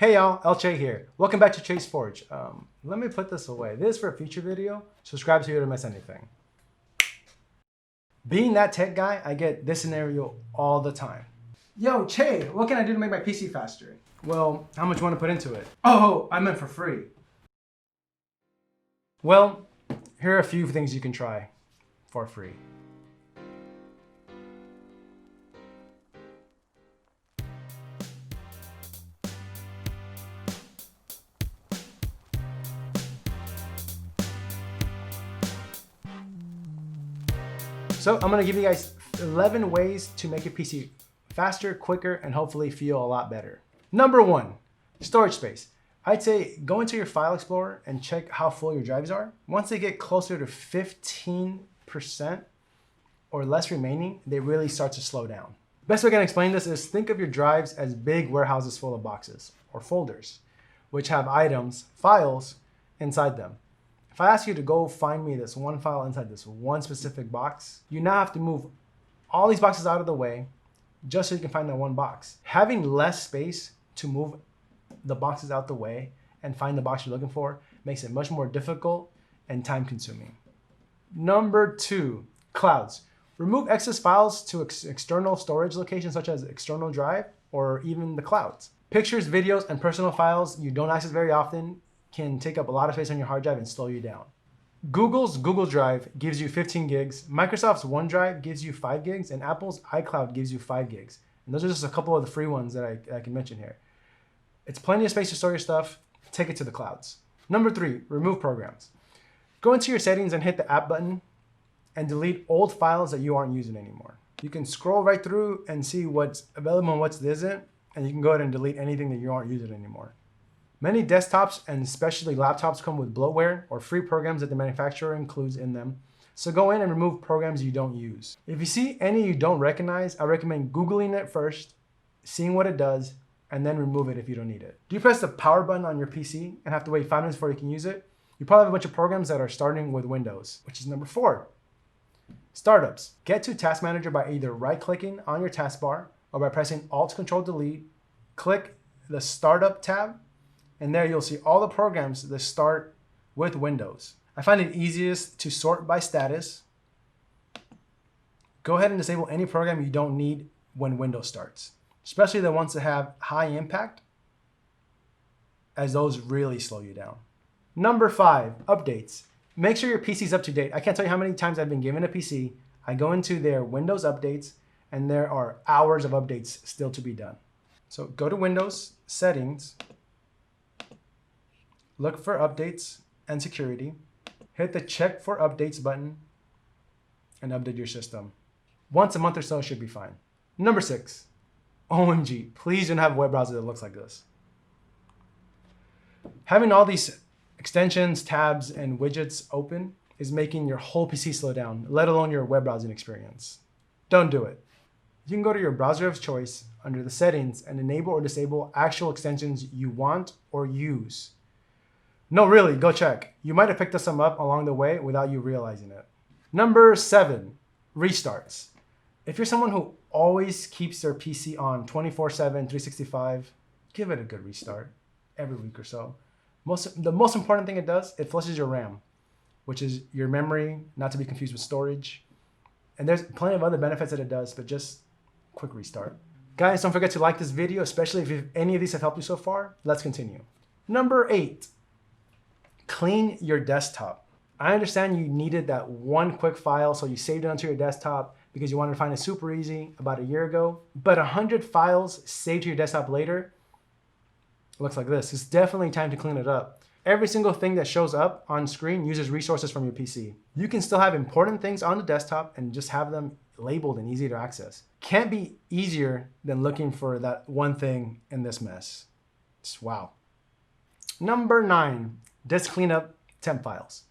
Hey y'all, LJ here. Welcome back to Chase Forge. Let me put this away. This is for a future video. Subscribe so you don't miss anything. Being that tech guy, I get this scenario all the time. Yo, Che, what can I do to make my PC faster? Well, how much you want to put into it? Oh, I meant for free. Well, here are a few things you can try for free. So I'm gonna give you guys 11 ways to make your PC faster, quicker, and hopefully feel a lot better. Number 1, storage space. I'd say go into your file explorer and check how full your drives are. Once they get closer to 15% or less remaining, they really start to slow down. Best way I can explain this is think of your drives as big warehouses full of boxes or folders, which have items, files inside them. If I ask you to go find me this one file inside this one specific box, you now have to move all these boxes out of the way just so you can find that one box. Having less space to move the boxes out the way and find the box you're looking for makes it much more difficult and time consuming. Number 2, clouds. Remove excess files to external storage locations such as external drive or even the clouds. Pictures, videos, and personal files you don't access very often can take up a lot of space on your hard drive and slow you down. Google's Google Drive gives you 15 gigs, Microsoft's OneDrive gives you 5 gigs, and Apple's iCloud gives you 5 gigs. And those are just a couple of the free ones that I can mention here. It's plenty of space to store your stuff. Take it to the clouds. Number 3, remove programs. Go into your settings and hit the app button and delete old files that you aren't using anymore. You can scroll right through and see what's available and what isn't, and you can go ahead and delete anything that you aren't using anymore. Many desktops and especially laptops come with bloatware or free programs that the manufacturer includes in them. So go in and remove programs you don't use. If you see any you don't recognize, I recommend Googling it first, seeing what it does, and then remove it if you don't need it. Do you press the power button on your PC and have to wait 5 minutes before you can use it? You probably have a bunch of programs that are starting with Windows, which is number 4. Startups. Get to Task Manager by either right-clicking on your taskbar or by pressing Alt-Control-Delete. Click the Startup tab, and there you'll see all the programs that start with Windows. I find it easiest to sort by status. Go ahead and disable any program you don't need when Windows starts, especially the ones that have high impact, as those really slow you down. Number 5, updates. Make sure your PC is up to date. I can't tell you how many times I've been given a PC. I go into their Windows updates, and there are hours of updates still to be done. So go to Windows, Settings, look for updates and security, hit the check for updates button, and update your system. Once a month or so should be fine. Number 6, OMG, please don't have a web browser that looks like this. Having all these extensions, tabs, and widgets open is making your whole PC slow down, let alone your web browsing experience. Don't do it. You can go to your browser of choice under the settings and enable or disable actual extensions you want or use. No, really, go check. You might have picked some up along the way without you realizing it. Number 7, restarts. If you're someone who always keeps their PC on 24/7, 365, give it a good restart every week or so. The most important thing it does, it flushes your RAM, which is your memory, not to be confused with storage. And there's plenty of other benefits that it does, but just quick restart. Guys, don't forget to like this video, especially if any of these have helped you so far. Let's continue. Number 8, clean your desktop. I understand you needed that one quick file, so you saved it onto your desktop because you wanted to find it super easy about a year ago. But 100 files saved to your desktop later looks like this. It's definitely time to clean it up. Every single thing that shows up on screen uses resources from your PC. You can still have important things on the desktop and just have them labeled and easy to access. Can't be easier than looking for that one thing in this mess. Just wow. Number 9, disk cleanup temp files.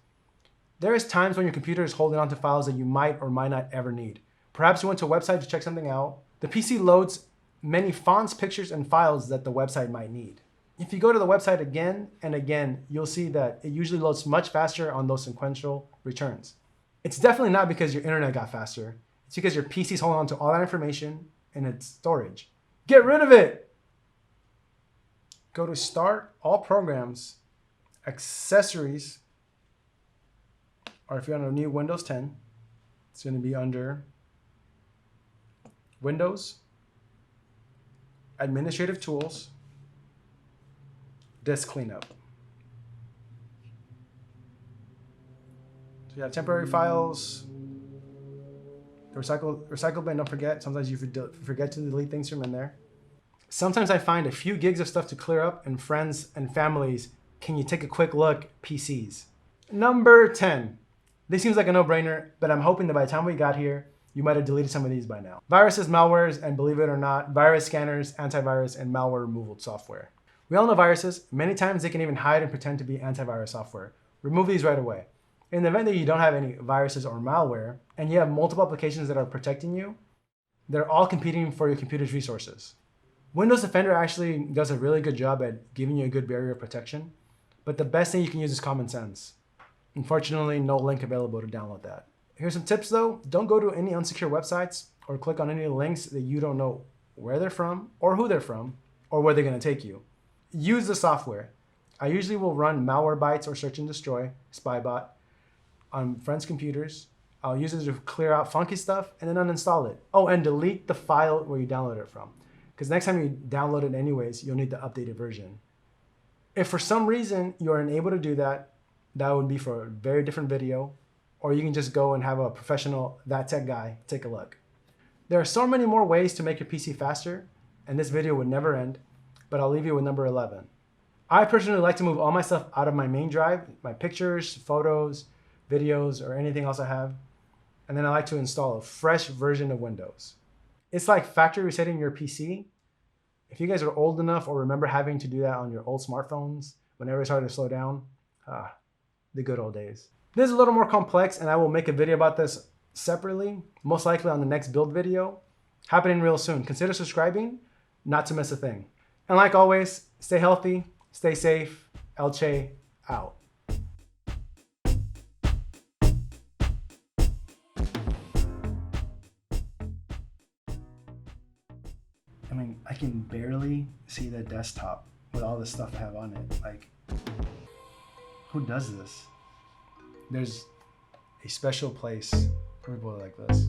There is times when your computer is holding on to files that you might or might not ever need. Perhaps you went to a website to check something out. The PC loads many fonts, pictures, and files that the website might need. If you go to the website again and again, you'll see that it usually loads much faster on those sequential returns. It's definitely not because your internet got faster. It's because your PC's holding on to all that information in its storage. Get rid of it! go to Start, All Programs, Accessories, or if you're on a new Windows 10, it's going to be under Windows, Administrative Tools, Disk Cleanup. So you have temporary files, the recycle bin, don't forget. Sometimes you forget to delete things from in there. Sometimes I find a few gigs of stuff to clear up, and friends and families, can you take a quick look, PCs. Number 10. This seems like a no-brainer, but I'm hoping that by the time we got here, you might have deleted some of these by now. Viruses, malwares, and believe it or not, virus scanners, antivirus, and malware removal software. We all know viruses. Many times they can even hide and pretend to be antivirus software. Remove these right away. In the event that you don't have any viruses or malware, and you have multiple applications that are protecting you, they're all competing for your computer's resources. Windows Defender actually does a really good job at giving you a good barrier of protection, but the best thing you can use is common sense. Unfortunately, no link available to download that. Here's some tips though. Don't go to any unsecure websites or click on any links that you don't know where they're from or who they're from or where they're going to take you. Use the software. I usually will run Malwarebytes or Search and Destroy, Spybot, on friends' computers. I'll use it to clear out funky stuff and then uninstall it. Oh, and delete the file where you downloaded it from. Because next time you download it anyways, you'll need the updated version. If for some reason you're unable to do that, that would be for a very different video, or you can just go and have a professional That Tech guy take a look. There are so many more ways to make your PC faster, and this video would never end, but I'll leave you with number 11. I personally like to move all my stuff out of my main drive, my pictures, photos, videos, or anything else I have, and then I like to install a fresh version of Windows. It's like factory resetting your PC. If you guys are old enough or remember having to do that on your old smartphones whenever it's hard to slow down, the good old days. This is a little more complex, and I will make a video about this separately, most likely on the next build video, happening real soon. Consider subscribing, not to miss a thing. And like always, stay healthy, stay safe. Elche out. I mean, I can barely see the desktop with all the stuff I have on it. Like, who does this? There's a special place for people like this.